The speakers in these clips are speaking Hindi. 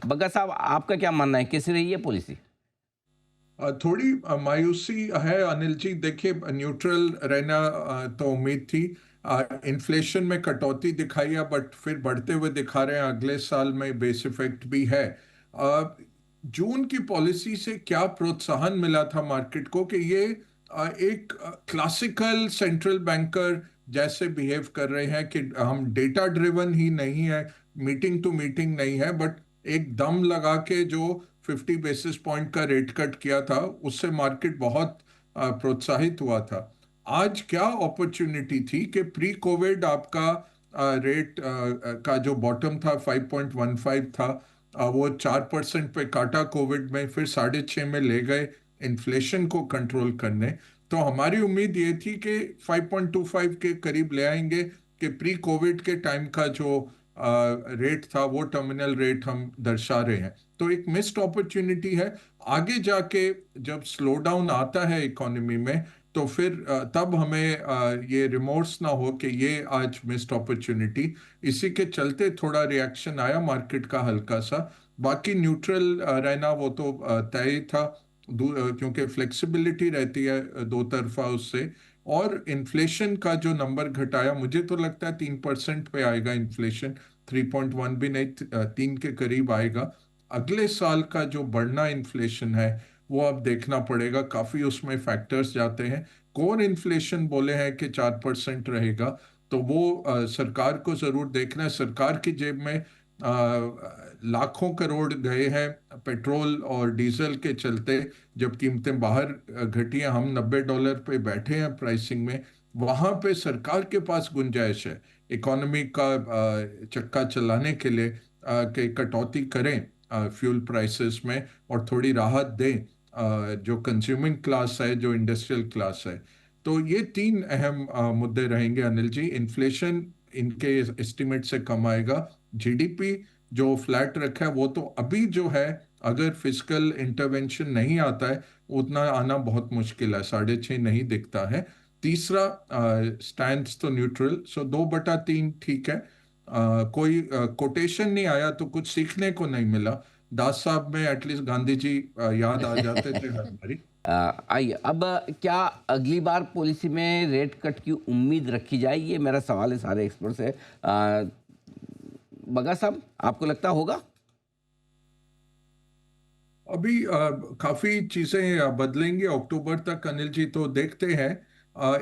बग्गा साहब, आपका क्या मानना है, कैसी रही है पॉलिसी? थोड़ी मायूसी है अनिल जी। देखिए, न्यूट्रल रहना तो उम्मीद थी। इन्फ्लेशन में कटौती दिखाई है, बट फिर बढ़ते हुए दिखा रहे हैं। अगले साल में बेस इफेक्ट भी है। जून की पॉलिसी से क्या प्रोत्साहन मिला था मार्केट को कि ये एक क्लासिकल सेंट्रल बैंकर जैसे बिहेव कर रहे हैं कि हम डेटा ड्रिवन ही नहीं है, मीटिंग टू मीटिंग नहीं है, बट एक दम लगा के जो 50 बेसिस पॉइंट का रेट कट किया था, उससे मार्केट बहुत प्रोत्साहित हुआ था। आज क्या अपॉर्चुनिटी थी कि प्री कोविड आपका रेट का जो बॉटम था 5.15 था, वो 4% पे काटा कोविड में, फिर 6.5 में ले गए इन्फ्लेशन को कंट्रोल करने। तो हमारी उम्मीद ये थी कि 5.25 के करीब ले आएंगे, कि प्री कोविड के टाइम का जो रेट था वो टर्मिनल रेट हम दर्शा रहे हैं। तो एक मिस्ड अपॉर्चुनिटी है। आगे जाके जब स्लो डाउन आता है इकोनॉमी में, तो फिर तब हमें ये रिमोर्स ना हो कि ये आज मिस्ड अपॉर्चुनिटी। इसी के चलते थोड़ा रिएक्शन आया मार्केट का हल्का सा। बाकी न्यूट्रल रहना वो तो तय ही था। क्योंकि फ्लेक्सिबिलिटी रहती है दो तरफा उससे। और इन्फ्लेशन का जो नंबर घटाया, मुझे तो लगता है 3% पे आएगा इन्फ्लेशन। 3.1 भी नहीं, 3 के करीब आएगा। अगले साल का जो बढ़ना इन्फ्लेशन है, वो अब देखना पड़ेगा। काफी उसमें फैक्टर्स जाते हैं। कोर इन्फ्लेशन बोले हैं कि 4% रहेगा। तो वो सरकार को जरूर देखना है। सरकार की जेब में लाखों करोड़ गए हैं पेट्रोल और डीजल के चलते। जब कीमतें बाहर घटी हैं, हम $90 पे बैठे हैं प्राइसिंग में। वहां पे सरकार के पास गुंजाइश है इकोनॉमी का चक्का चलाने के लिए, कि कटौती करें फ्यूल प्राइसेस में, और थोड़ी राहत दें जो कंज्यूमिंग क्लास है, जो इंडस्ट्रियल क्लास है। तो ये तीन अहम मुद्दे रहेंगे अनिल जी। इन्फ्लेशन इनके एस्टिमेट से कम आएगा। जीडीपी जो फ्लैट रखा है, वो तो अभी जो है, अगर फिजिकल इंटरवेंशन नहीं आता है, उतना आना बहुत मुश्किल है। 6.5 नहीं दिखता है। तीसरा, स्टैंड तो न्यूट्रल, सो 2/3 ठीक है। कोई कोटेशन नहीं आया तो कुछ सीखने को नहीं मिला। दास साहब में एटलीस्ट गांधी जी याद आ जाते थे हर बारी। आइए अब, क्या अगली बार पॉलिसी में रेट कट की उम्मीद रखी जाए, ये मेरा सवाल है सारे एक्सपर्ट से। बग्गा साहब, आपको लगता होगा? अभी काफी चीजें बदलेंगी अक्टूबर तक अनिल जी, तो देखते हैं।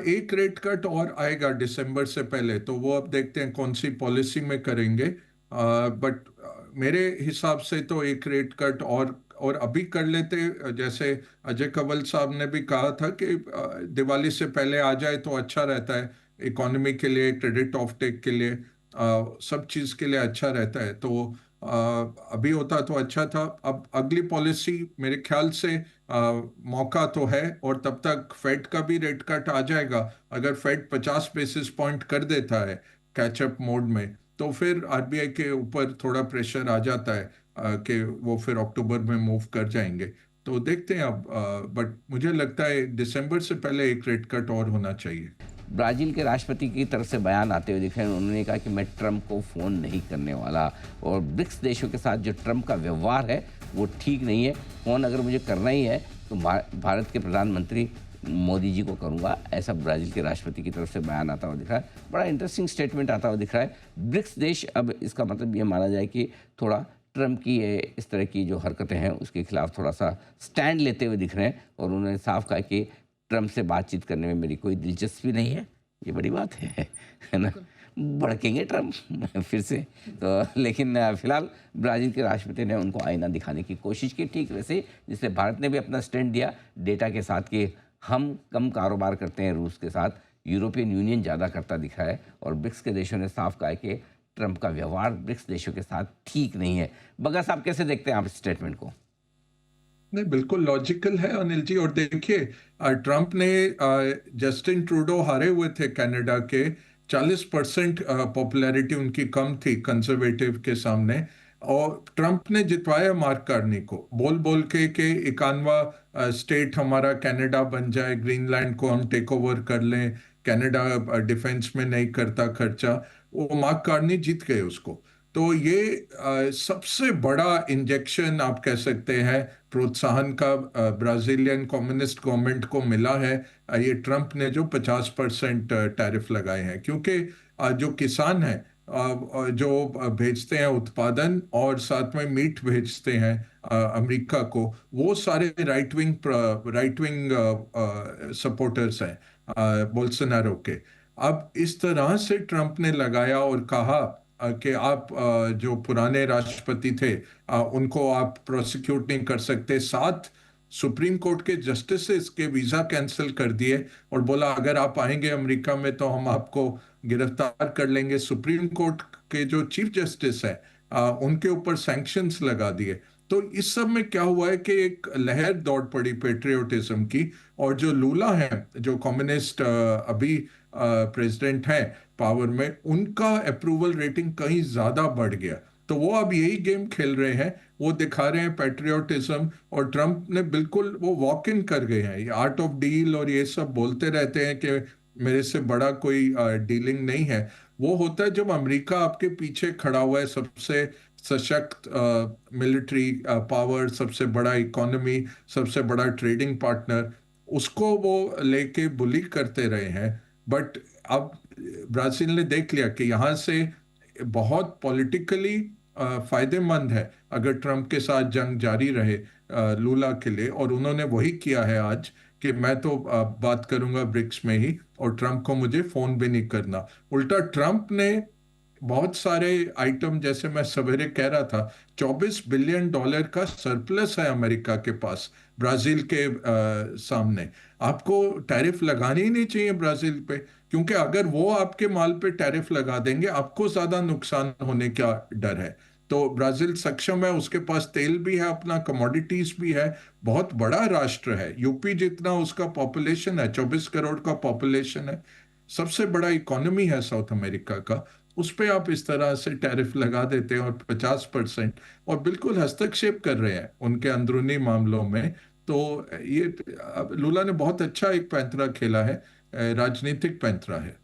एक रेट कट और आएगा दिसंबर से पहले, तो वो अब देखते हैं कौन सी पॉलिसी में करेंगे। बट मेरे हिसाब से तो एक रेट कट और अभी कर लेते। जैसे अजय कंवल साहब ने भी कहा था कि दिवाली से पहले आ जाए तो अच्छा रहता है, इकोनॉमी के लिए, क्रेडिट ऑफ टेक के लिए, सब चीज के लिए अच्छा रहता है। तो अभी होता तो अच्छा था। अब अगली पॉलिसी मेरे ख्याल से मौका तो है, और तब तक फेड का भी रेट कट आ जाएगा। अगर फेड 50 बेसिस पॉइंट कर देता है कैचअप मोड में, तो फिर आरबीआई के ऊपर थोड़ा प्रेशर आ जाता है कि वो फिर अक्टूबर में मूव कर जाएंगे। तो देखते हैं अब। बट मुझे लगता है दिसंबर से पहले एक रेट कट और होना चाहिए। ब्राज़ील के राष्ट्रपति की तरफ से बयान आते हुए दिख रहे हैं। उन्होंने कहा कि मैं ट्रंप को फ़ोन नहीं करने वाला, और ब्रिक्स देशों के साथ जो ट्रंप का व्यवहार है वो ठीक नहीं है। फ़ोन अगर मुझे करना ही है तो भारत के प्रधानमंत्री मोदी जी को करूंगा, ऐसा ब्राज़ील के राष्ट्रपति की तरफ से बयान आता हुआ दिख रहा है। बड़ा इंटरेस्टिंग स्टेटमेंट आता हुआ दिख रहा है। ब्रिक्स देश, अब इसका मतलब ये माना जाए कि थोड़ा ट्रंप की ये इस तरह की जो हरकतें हैं उसके खिलाफ थोड़ा सा स्टैंड लेते हुए दिख रहे हैं, और उन्होंने साफ कहा कि ट्रंप से बातचीत करने में मेरी कोई दिलचस्पी नहीं है। ये बड़ी बात है ना? भड़केंगे ट्रंप फिर से। तो लेकिन फिलहाल ब्राज़ील के राष्ट्रपति ने उनको आईना दिखाने की कोशिश की, ठीक वैसे ही जिससे भारत ने भी अपना स्टैंड दिया डेटा के साथ कि हम कम कारोबार करते हैं रूस के साथ, यूरोपियन यूनियन ज़्यादा करता दिखा है, और ब्रिक्स के देशों ने साफ कहा है कि ट्रंप का व्यवहार ब्रिक्स देशों के साथ ठीक नहीं है। बग्गा साहब, कैसे देखते हैं आप इस स्टेटमेंट को? नहीं, बिल्कुल लॉजिकल है अनिल जी। और देखिए, ट्रंप ने, जस्टिन ट्रूडो हारे हुए थे कनाडा के। 40% पॉपुलैरिटी उनकी कम थी कंजर्वेटिव के सामने। और ट्रंप ने जितवाया मार्क कार्नी को, बोल बोल के कि 91वां स्टेट हमारा कनाडा बन जाए, ग्रीनलैंड को हम टेक ओवर कर लें, कनाडा डिफेंस में नहीं करता खर्चा। वो मार्क कार्नी जीत गए उसको। तो ये सबसे बड़ा इंजेक्शन आप कह सकते हैं प्रोत्साहन का ब्राजीलियन कम्युनिस्ट गवर्नमेंट को मिला है। ये ट्रंप ने जो 50% टैरिफ लगाए हैं, क्योंकि जो किसान हैं जो भेजते हैं उत्पादन और साथ में मीट भेजते हैं अमेरिका को, वो सारे राइट विंग सपोर्टर्स हैं बोल्सोनारो के। अब इस तरह से ट्रंप ने लगाया और कहा कि आप जो पुराने राष्ट्रपति थे उनको आप प्रोसिक्यूट नहीं कर सकते। साथ सुप्रीम कोर्ट के जस्टिसेस के वीजा कैंसिल कर दिए और बोला अगर आप आएंगे अमेरिका में तो हम आपको गिरफ्तार कर लेंगे। सुप्रीम कोर्ट के जो चीफ जस्टिस हैं उनके ऊपर सैंक्शंस लगा दिए। तो इस सब में क्या हुआ है कि एक लहर दौड़ पड़ी पेट्रियोटिज्म की, और जो लूला है जो कम्युनिस्ट अभी प्रेसिडेंट हैं पावर में, उनका अप्रूवल रेटिंग कहीं ज्यादा बढ़ गया। तो वो अब यही गेम खेल रहे हैं, वो दिखा रहे हैं पेट्रियोटिज्म। और ट्रंप ने बिल्कुल वो वॉक इन कर गए हैं, ये आर्ट ऑफ डील और ये सब बोलते रहते हैं कि मेरे से बड़ा कोई डीलिंग नहीं है। वो होता है जब अमेरिका आपके पीछे खड़ा हुआ है, सबसे सशक्त मिलिट्री पावर, सबसे बड़ा इकोनॉमी, सबसे बड़ा ट्रेडिंग पार्टनर, उसको वो लेके बुली करते रहे हैं। बट अब ब्राजील ने देख लिया कि यहाँ से बहुत पॉलिटिकली फायदेमंद है अगर ट्रंप के साथ जंग जारी रहे लूला के लिए। और उन्होंने वही किया है आज कि मैं तो बात करूंगा ब्रिक्स में ही, और ट्रंप को मुझे फोन भी नहीं करना। उल्टा ट्रंप ने बहुत सारे आइटम, जैसे मैं सवेरे कह रहा था, $24 बिलियन का सरप्लस है अमेरिका के पास ब्राजील के सामने। आपको टैरिफ लगानी ही नहीं चाहिए ब्राजील पे, क्योंकि अगर वो आपके माल पे टैरिफ लगा देंगे आपको ज्यादा नुकसान होने का डर है। तो ब्राजील सक्षम है, उसके पास तेल भी है, अपना कमोडिटीज भी है, बहुत बड़ा राष्ट्र है, यूपी जितना उसका पॉपुलेशन है, 24 करोड़ का पॉपुलेशन है, सबसे बड़ा इकोनॉमी है साउथ अमेरिका का। उस पे आप इस तरह से टैरिफ लगा देते हैं और 50%, और बिल्कुल हस्तक्षेप कर रहे हैं उनके अंदरूनी मामलों में। तो ये लूला ने बहुत अच्छा एक पैंतरा खेला है, राजनीतिक पैंतरा है।